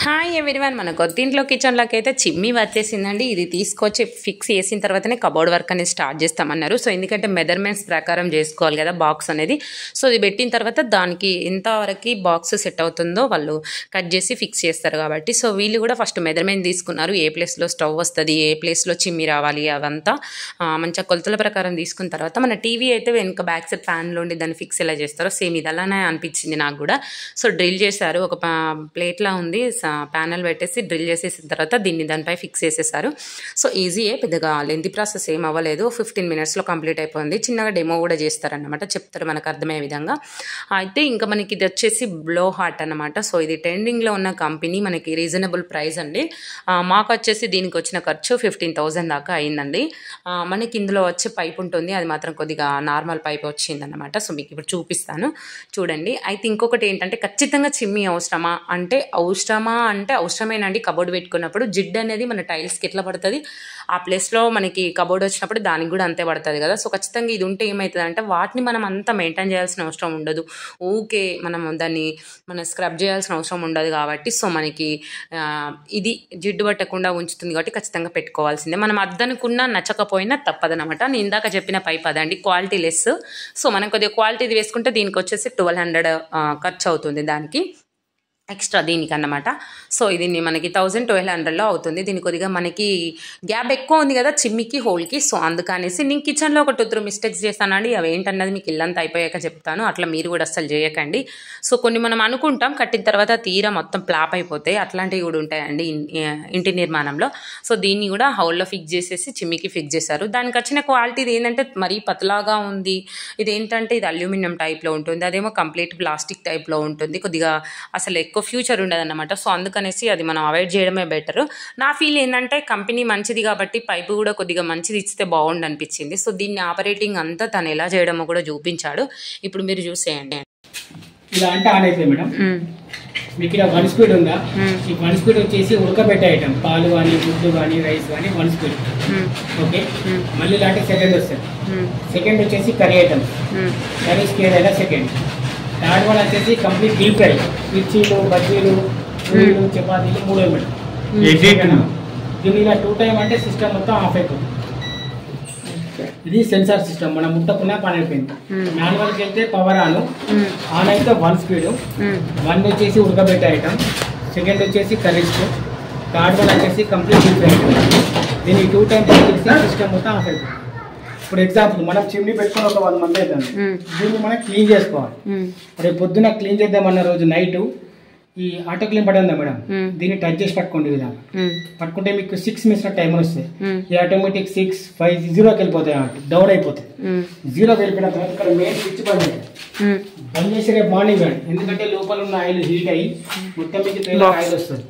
Hi everyone, మన కొత్తింట్లో కిచెన్లోకి అయితే చిమ్మి వచ్చేసిందండి. ఇది తీసుకొచ్చి ఫిక్స్ చేసిన తర్వాతనే కబోర్డ్ వర్క్ అనేది స్టార్ట్ చేస్తామన్నారు. సో ఎందుకంటే మెజర్మెంట్స్ ప్రకారం చేసుకోవాలి కదా బాక్స్ అనేది. సో ఇది పెట్టిన తర్వాత దానికి ఎంతవరకు బాక్స్ సెట్ అవుతుందో వాళ్ళు కట్ చేసి ఫిక్స్ చేస్తారు కాబట్టి, సో వీళ్ళు కూడా ఫస్ట్ మెజర్మెంట్ తీసుకున్నారు. ఏ ప్లేస్లో స్టవ్ వస్తుంది, ఏ ప్లేస్లో చిమ్మి రావాలి, అవంతా మంచిగా కొలతల ప్రకారం తీసుకున్న తర్వాత మన టీవీ అయితే వెనుక బ్యాక్ సైడ్ ప్యాన్లో ఉండి దాన్ని ఫిక్స్ ఎలా చేస్తారో సేమ్ ఇది అలానే అనిపించింది నాకు కూడా. సో డ్రిల్ చేశారు, ఒక ప్లేట్లా ఉంది, ప్యానల్ పెట్టేసి డ్రిల్ చేసేసిన తర్వాత దీన్ని దానిపై ఫిక్స్ చేసేసారు. సో ఈజీయే, పెద్దగా లెంతీ ప్రాసెస్ ఏం అవ్వలేదు. 15 minutesలో కంప్లీట్ అయిపోయింది. చిన్నగా డెమో కూడా చేస్తారన్నమాట, చెప్తారు మనకు అర్థమయ్యే విధంగా. అయితే ఇంకా మనకి ఇది వచ్చేసి బ్లో హార్ట్ అనమాట. సో ఇది ట్రెండింగ్లో ఉన్న కంపెనీ, మనకి రీజనబుల్ ప్రైస్ అండి. మాకు వచ్చేసి దీనికి వచ్చిన ఖర్చు 15,000 దాకా అయిందండి. మనకి ఇందులో వచ్చే పైప్ ఉంటుంది, అది మాత్రం కొద్దిగా నార్మల్ పైప్ వచ్చిందన్నమాట. సో మీకు ఇప్పుడు చూపిస్తాను చూడండి. అయితే ఇంకొకటి ఏంటంటే, ఖచ్చితంగా చిమ్మి అవసరమా అంటే అవసరమేనండి. కబోర్డ్ పెట్టుకున్నప్పుడు జిడ్ అనేది మన టైల్స్కి ఎట్లా పడుతుంది, ఆ ప్లేస్లో మనకి కబోర్డ్ వచ్చినప్పుడు దానికి కూడా అంతే పడుతుంది కదా. సో ఖచ్చితంగా ఇది ఉంటే ఏమవుతుంది అంటే, వాటిని మనం అంతా మెయింటైన్ చేయాల్సిన అవసరం ఉండదు. ఊకే మనం స్క్రబ్ చేయాల్సిన అవసరం ఉండదు కాబట్టి, సో మనకి ఇది జిడ్డు పట్టకుండా ఉంచుతుంది కాబట్టి ఖచ్చితంగా పెట్టుకోవాల్సిందే. మనం అద్దనుకున్నా నచ్చకపోయినా తప్పదనమాట. నేను ఇందాక చెప్పిన పైప్ అదండి, క్వాలిటీ లెస్. సో మనం కొద్దిగా క్వాలిటీది వేసుకుంటే దీనికి వచ్చేసి 1200 ఖర్చు అవుతుంది దానికి ఎక్స్ట్రా దీనికి అన్నమాట. సో ఇది మనకి 1200లో అవుతుంది. దీని కొద్దిగా మనకి గ్యాప్ ఎక్కువ ఉంది కదా చిమ్మికి హోల్కి. సో అందుకనేసి నేను కిచెన్లో ఒక 2-3 మిస్టేక్స్ చేస్తానండి. అవి ఏంటన్నది మీకు ఇల్లంతా అయిపోయాక చెప్తాను. అట్లా మీరు కూడా అస్సలు చేయకండి. సో కొన్ని మనం అనుకుంటాం, కట్టిన తర్వాత తీరా మొత్తం ప్లాప్ అయిపోతాయి, అట్లాంటివి కూడా ఉంటాయండి ఇంటి నిర్మాణంలో. సో దీన్ని కూడా హౌల్లో ఫిక్స్ చేసేసి చిమ్మికి ఫిక్స్ చేశారు. దానికి వచ్చిన క్వాలిటీ ఇది ఏంటంటే మరీ పతలాగా ఉంది. ఇదేంటంటే ఇది అల్యూమినియం టైప్లో ఉంటుంది, అదేమో కంప్లీట్ ప్లాస్టిక్ టైప్లో ఉంటుంది. కొద్దిగా అసలు ఎక్కువ ఫ్యూచర్ ఉండదన్నమాట. సో అందుకనేసి అది మనం అవాయిడ్ చేయడమే బెటర్. నా ఫీల్ ఏంటంటే, కంపెనీ మంచిది కాబట్టి పైపు కూడా కొద్దిగా మంచిది ఇస్తే బాగుండు అనిపించింది. సో దీన్ని ఆపరేటింగ్ అంతా తను ఎలా చేయడమో కూడా చూపించాడు. ఇప్పుడు మీరు చూసేయండి. ఇలా అంటే ఆన్ అయిపోయి మేడం, మీకు ఇలా 1 స్పీడ్ ఉందా, ఈ 1 స్పీడ్ వచ్చేసి ఉడకబెట్టే ఐటమ్, పాలు కానీ గుడ్డు కానీ రైస్ కానీ 1 స్పీడ్. ఓకే, మళ్ళీ ఇలాంటి సెకండ్ వస్తుంది. సెకండ్ వచ్చేసి కర్రీ ఐటమ్, కర్రీస్కి ఏదైనా సెకండ్. థర్డ్ వన్ వచ్చేసి కంప్లీట్ డీప్ ఫ్రై, మిర్చీలు, బజ్జీలు, పూరీలు, చపాతీలు 3 మేడం. దీన్ని ఇలా 2 టైమ్ అంటే సిస్టమ్ మొత్తం ఆఫ్ అయిపోతుంది. ఇది సెన్సార్ సిస్టమ్, మనం ముట్టకున్నా పని అయిపోయింది. మాన్యువల్కి వెళ్తే పవర్ ఆన్ అయితే 1 స్పీడ్, 1 వచ్చేసి ఉడకబెట్టే ఐటమ్, సెకండ్ వచ్చేసి కర్రీస్, థర్డ్ వన్ వచ్చేసి కంప్లీట్ డీప్ ఫ్రై ఐటమ్. దీన్ని 2 టైమ్స్ వచ్చేసి సిస్టమ్ మొత్తం ఆఫ్ అయిపోతుంది. ఇప్పుడు ఎగ్జాంపుల్ మనం చిమ్ని పెట్టుకుని ఒక 1 month అవుతుంది, దీన్ని మనం క్లీన్ చేసుకోవాలి. రేపు పొద్దున క్లీన్ చేద్దామన్న రోజు నైట్ ఈ ఆటో క్లీన్ పడి ఉందా మేడం, దీన్ని టచ్ చేసి పట్టుకోండి. విధానం పట్టుకుంటే మీకు 6 minutes టైం వస్తాయి. ఈ ఆటోమేటిక్ 6, 5, 0కి వెళ్ళిపోతాయి, డౌన్ అయిపోతాయి. 0కి వెళ్ళిపోయిన తర్వాత ఇక్కడ మెయిన్ స్విచ్ బంద్ చేసి రేపు మార్నింగ్ వేయండి. ఎందుకంటే లోపల ఉన్న ఆయిల్ హీట్ అయ్యి మొత్తం మీకు ఆయిల్ వస్తుంది.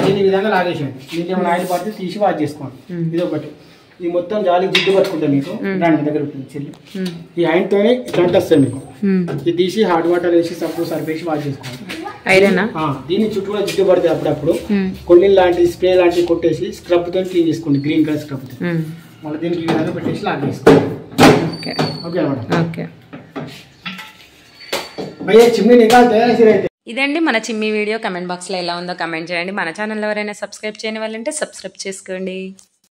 దీని విధంగా లాగేసేయండి. దీనికి ఏమైనా ఆయిల్ పడితే తీసి వాష్ చేసుకోండి. ఇది ఒకటి. ఇది మొత్తం జాలి జిడ్డు పట్టుకుంటాం మీకు, దాని దగ్గర చెల్లి ఈ ఆయిల్తోనే ఇట్లాంటి వస్తుంది మీకు. ఇది తీసి హాట్ వాటర్ వేసి సర్ఫేసి వాష్ చేసుకోండి. దీన్ని చుట్టూ కూడా జిడ్డు పడుతుంది. అప్పుడప్పుడు కొన్ని లాంటి స్ప్రే లాంటివి కొట్టేసి స్క్రబ్ తో క్లీన్ చేసుకోండి, గ్రీన్ కలర్ స్క్రబ్ తో. మళ్ళీ దీనికి ఈ విధంగా పెట్టేసి లాక్ చేసుకోండి. Okay madam. భయ్యా చిమ్నీ నికాల్తే అయితే. ఇదండి మన చిమ్మి వీడియో. కమెంట్ బాక్స్లో ఎలా ఉందో కమెంట్ చేయండి. మన ఛానల్ ఎవరైనా సబ్స్క్రైబ్ చేయని వాళ్ళంటే సబ్స్క్రైబ్ చేసుకోండి.